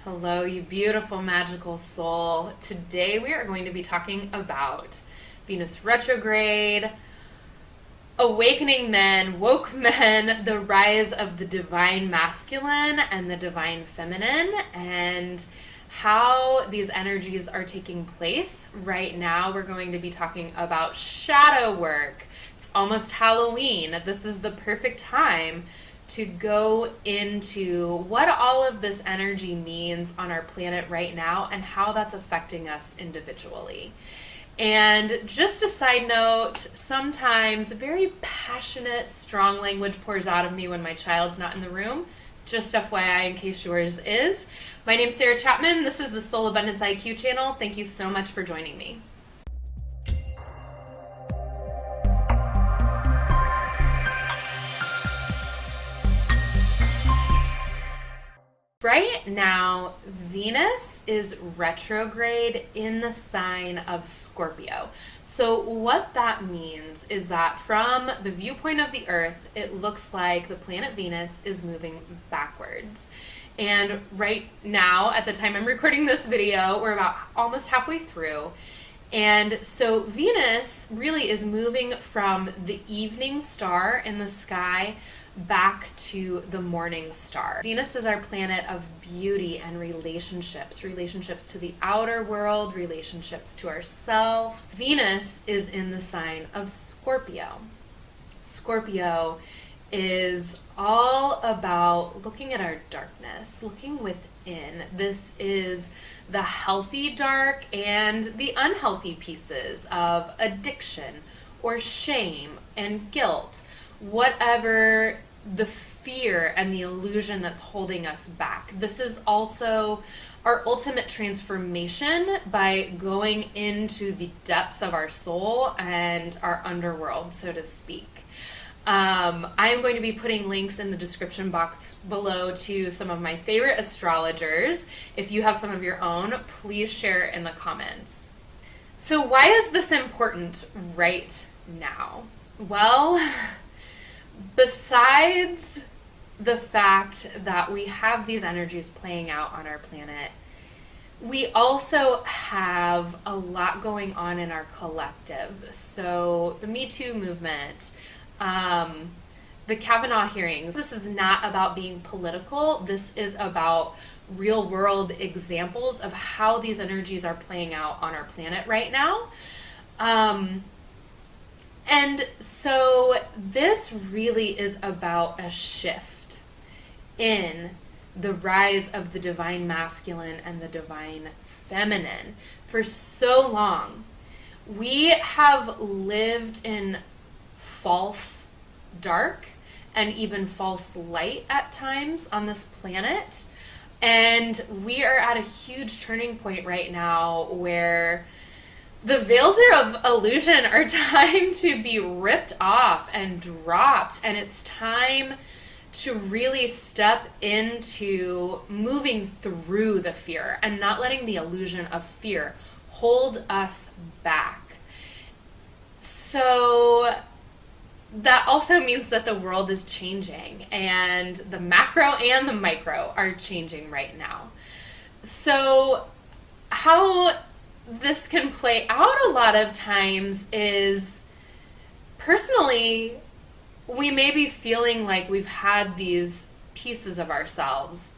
Hello, you beautiful, magical soul. Today we are going to be talking about Venus Retrograde, awakening men, woke men, the rise of the divine masculine and the divine feminine, and how these energies are taking place. Right now we're going to be talking about shadow work. It's almost Halloween. This is the perfect time to go into what all of this energy means on our planet right now and how that's affecting us individually. And just a side note, sometimes very passionate, strong language pours out of me when my child's not in the room. Just FYI, in case yours is. My name's Sarah Chapman. This is the Soul Abundance IQ channel. Thank you so much for joining me. Right now, Venus is retrograde in the sign of Scorpio. So what that means is that from the viewpoint of the Earth, it looks like the planet Venus is moving backwards. And right now, at the time I'm recording this video, we're about almost halfway through. And so Venus really is moving from the evening star in the sky back to the morning star. Venus is our planet of beauty and relationships to the outer world, relationships to ourselves. Venus is in the sign of Scorpio. Scorpio is all about looking at our darkness, looking within. This is the healthy dark and the unhealthy pieces of addiction or shame and guilt, whatever the fear and the illusion that's holding us back. This is also our ultimate transformation by going into the depths of our soul and our underworld, so to speak. I'm going to be putting links in the description box below to some of my favorite astrologers. If you have some of your own, please share in the comments. So why is this important right now? Well, besides the fact that we have these energies playing out on our planet, we also have a lot going on in our collective. So the Me Too movement, the Kavanaugh hearings, this is not about being political. This is about real world examples of how these energies are playing out on our planet right now. And so this really is about a shift in the rise of the divine masculine and the divine feminine. For so long, we have lived in false dark and even false light at times on this planet. And we are at a huge turning point right now where the veils of illusion are time to be ripped off and dropped, and it's time to really step into moving through the fear and not letting the illusion of fear hold us back. So that also means that the world is changing, and the macro and the micro are changing right now. So how this can play out a lot of times is, personally, we may be feeling like we've had these pieces of ourselves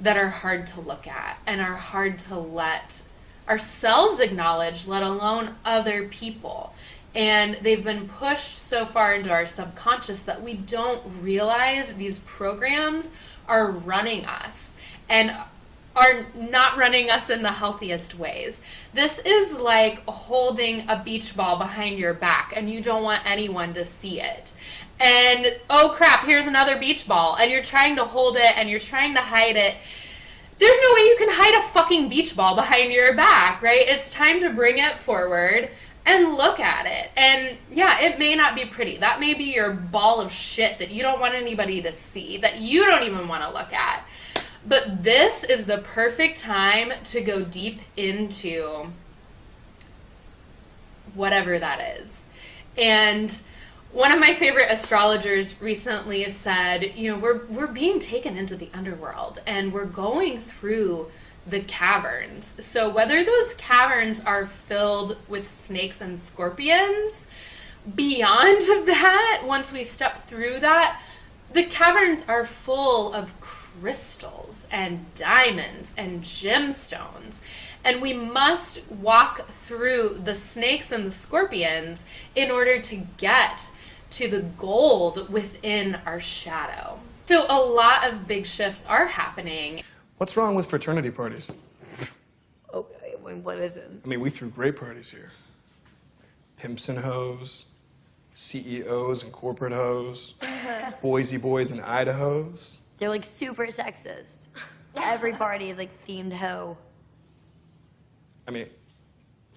that are hard to look at and are hard to let ourselves acknowledge, let alone other people. And they've been pushed so far into our subconscious that we don't realize these programs are running us and are not running us in the healthiest ways. This is like holding a beach ball behind your back and you don't want anyone to see it. And oh crap, here's another beach ball, and you're trying to hold it and you're trying to hide it. There's no way you can hide a fucking beach ball behind your back, right? It's time to bring it forward and look at it. And yeah, it may not be pretty. That may be your ball of shit that you don't want anybody to see, that you don't even want to look at. But this is the perfect time to go deep into whatever that is. And one of my favorite astrologers recently said, you know, we're being taken into the underworld, and we're going through the caverns. So whether those caverns are filled with snakes and scorpions, beyond that, once we step through that, the caverns are full of crystals and diamonds and gemstones. And we must walk through the snakes and the scorpions in order to get to the gold within our shadow. So a lot of big shifts are happening. What's wrong with fraternity parties? Okay, what is it? I mean, we threw great parties here. Pimps and hoes, CEOs and corporate hoes, Boise boys and Idahos. They're like super sexist. Every party is like themed hoe. I mean,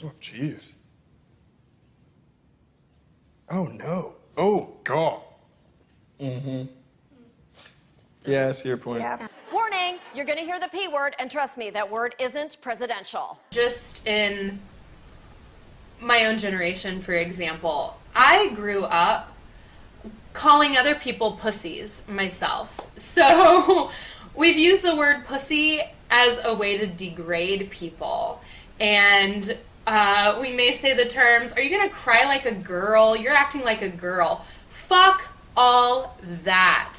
oh, jeez. Oh, no. Oh, God. Mm-hmm. Yeah, I see your point. Yeah. Warning, you're going to hear the P word, and trust me, that word isn't presidential. Just in my own generation, for example, I grew up calling other people pussies myself. So we've used the word pussy as a way to degrade people. And we may say the terms, are you going to cry like a girl? You're acting like a girl. Fuck all that.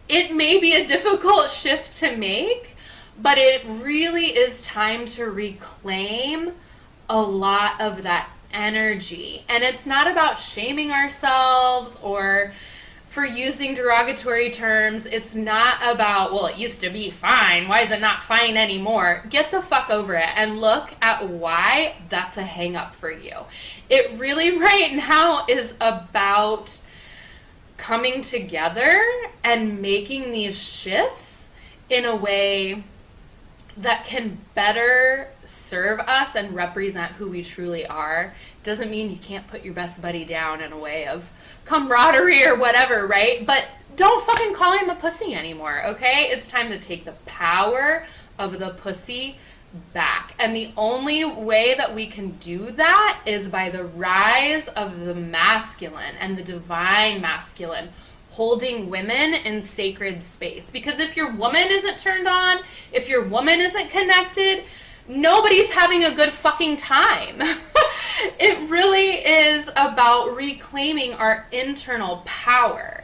It may be a difficult shift to make, but it really is time to reclaim a lot of that energy. And it's not about shaming ourselves or for using derogatory terms. It's not about, well, it used to be fine. Why is it not fine anymore? Get the fuck over it and look at why that's a hang up for you. It really right now is about coming together and making these shifts in a way that can better serve us and represent who we truly are. Doesn't mean you can't put your best buddy down in a way of camaraderie or whatever, right? But don't fucking call him a pussy anymore, okay? It's time to take the power of the pussy back. And the only way that we can do that is by the rise of the masculine and the divine masculine holding women in sacred space. Because if your woman isn't turned on, if your woman isn't connected, nobody's having a good fucking time. It really is about reclaiming our internal power.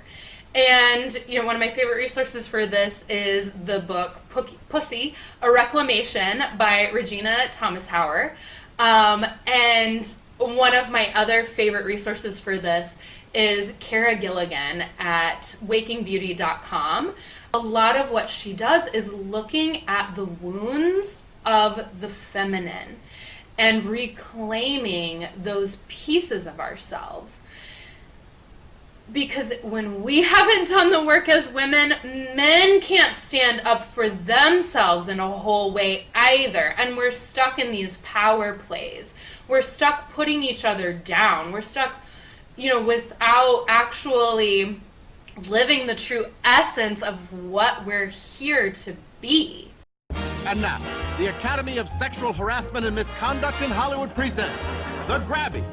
And, you know, one of my favorite resources for this is the book Pussy, A Reclamation by Regena Thomashauer. And one of my other favorite resources for this is Kara Gilligan at wakingbeauty.com. A lot of what she does is looking at the wounds of the feminine and reclaiming those pieces of ourselves. Because when we haven't done the work as women, men can't stand up for themselves in a whole way either. And we're stuck in these power plays. We're stuck putting each other down. We're stuck, you know, without actually living the true essence of what we're here to be. And now, the Academy of Sexual Harassment and Misconduct in Hollywood presents The Grabbies.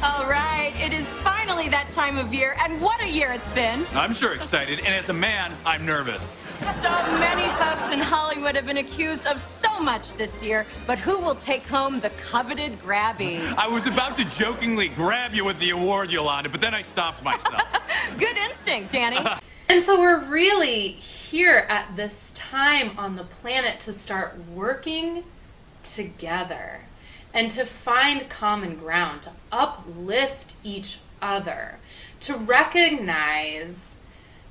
All right, it is finally that time of year, and what a year it's been. I'm sure excited, and as a man, I'm nervous. So many folks in Hollywood have been accused of so much this year, but who will take home the coveted Grabby? I was about to jokingly grab you with the award, Yolanda, but then I stopped myself. Good instinct, Danny. And so we're really here at this time on the planet to start working together and to find common ground, to uplift each other, to recognize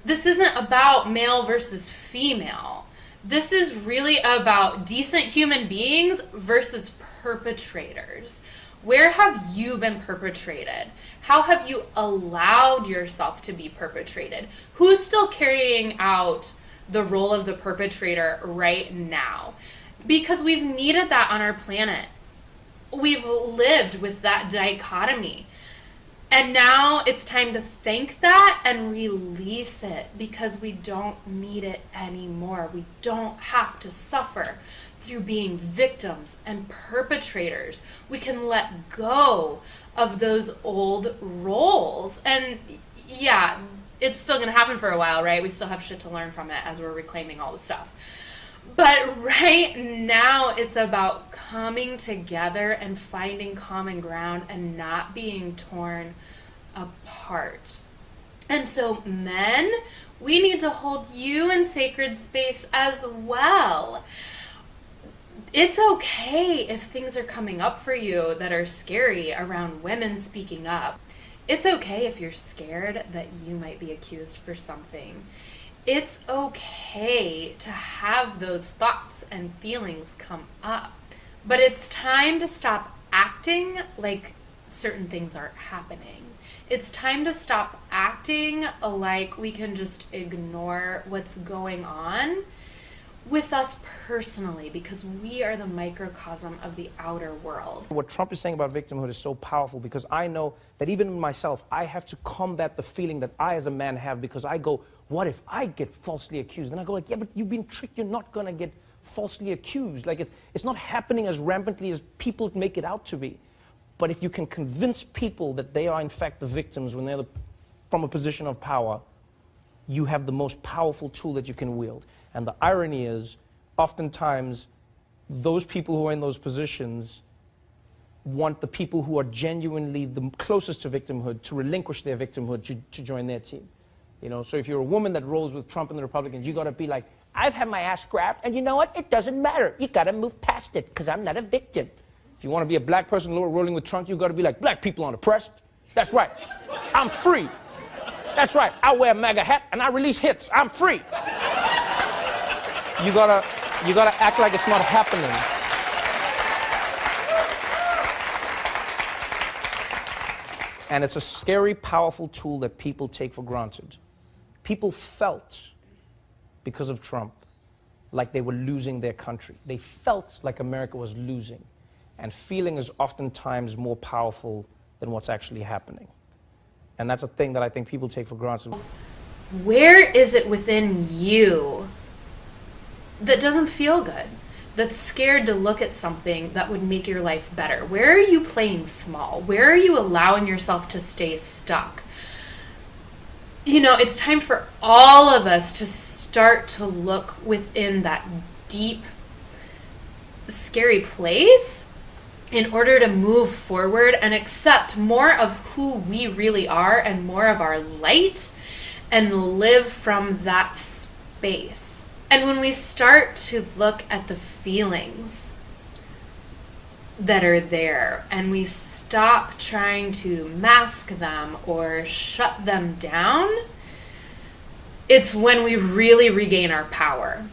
this isn't about male versus female. This is really about decent human beings versus perpetrators. Where have you been perpetrated? How have you allowed yourself to be perpetrated? Who's still carrying out the role of the perpetrator right now? Because we've needed that on our planet. We've lived with that dichotomy. And now it's time to thank that and release it because we don't need it anymore. We don't have to suffer through being victims and perpetrators. We can let go of those old roles. And yeah, it's still going to happen for a while, right? We still have shit to learn from it as we're reclaiming all the stuff. But right now, it's about coming together and finding common ground and not being torn apart. And so, men, we need to hold you in sacred space as well. It's okay if things are coming up for you that are scary around women speaking up. It's okay if you're scared that you might be accused for something. It's okay to have those thoughts and feelings come up. But it's time to stop acting like certain things aren't happening. It's time to stop acting like we can just ignore what's going on with us personally, because we are the microcosm of the outer world. What Trump is saying about victimhood is so powerful, because I know that even myself, I have to combat the feeling that I as a man have, because I go, what if I get falsely accused? And I go like, yeah, but you've been tricked. You're not going to get falsely accused. Like, it's not happening as rampantly as people make it out to be. But if you can convince people that they are in fact the victims when they're from a position of power, you have the most powerful tool that you can wield. And the irony is, oftentimes, those people who are in those positions want the people who are genuinely the closest to victimhood to relinquish their victimhood to join their team. You know, so if you're a woman that rolls with Trump and the Republicans, you got to be like, I've had my ass grabbed, and you know what? It doesn't matter. You got to move past it, because I'm not a victim. If you want to be a black person rolling with Trump, you got to be like, black people aren't oppressed. That's right. I'm free. That's right. I wear a MAGA hat and I release hits. I'm free. You gotta act like it's not happening. And it's a scary, powerful tool that people take for granted. People felt, because of Trump, like they were losing their country. They felt like America was losing. And feeling is oftentimes more powerful than what's actually happening. And that's a thing that I think people take for granted. Where is it within you that doesn't feel good, that's scared to look at something that would make your life better? Where are you playing small? Where are you allowing yourself to stay stuck? You know, it's time for all of us to start to look within that deep, scary place in order to move forward and accept more of who we really are and more of our light and live from that space. And when we start to look at the feelings that are there and we stop trying to mask them or shut them down, it's when we really regain our power.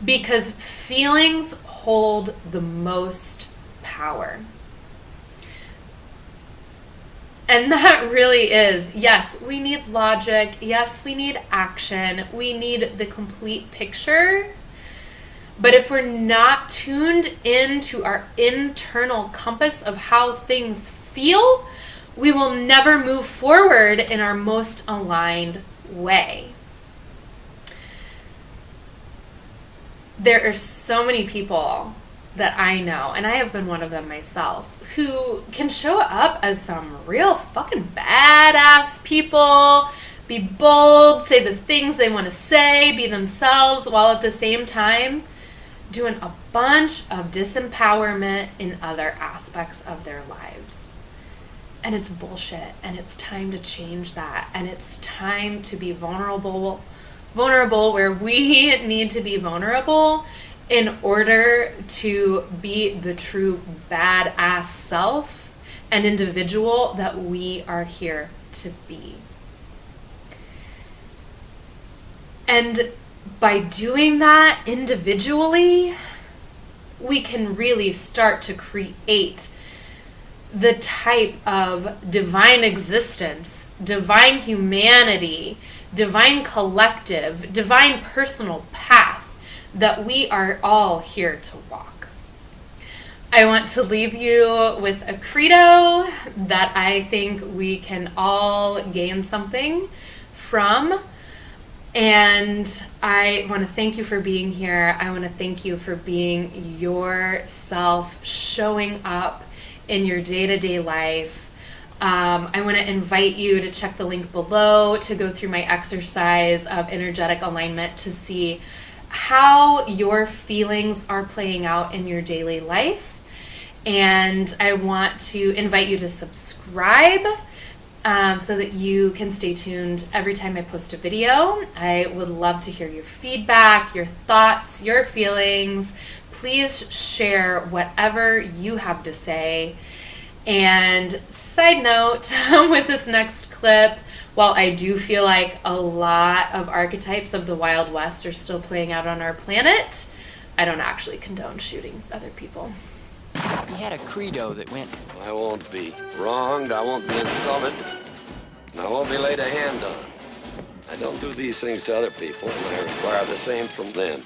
Because feelings hold the most power. And that really is, yes, we need logic. Yes, we need action. We need the complete picture. But if we're not tuned into our internal compass of how things feel, we will never move forward in our most aligned way. There are so many people that I know, and I have been one of them myself, who can show up as some real fucking badass people, be bold, say the things they want to say, be themselves, while at the same time doing a bunch of disempowerment in other aspects of their lives. And it's bullshit, and it's time to change that, and it's time to be vulnerable where we need to be vulnerable in order to be the true badass self and individual that we are here to be. And by doing that individually, we can really start to create the type of divine existence, divine humanity, divine collective, divine personal path that we are all here to walk. I want to leave you with a credo that I think we can all gain something from. And I want to thank you for being here. I want to thank you for being yourself, showing up in your day-to-day life. I want to invite you to check the link below to go through my exercise of energetic alignment to see how your feelings are playing out in your daily life. And I want to invite you to subscribe so that you can stay tuned every time I post a video. I would love to hear your feedback, your thoughts, your feelings. Please share whatever you have to say. And side note, with this next clip, while I do feel like a lot of archetypes of the Wild West are still playing out on our planet, I don't actually condone shooting other people. He had a credo that went, I won't be wronged, I won't be insulted, and I won't be laid a hand on. I don't do these things to other people, and I require the same from them.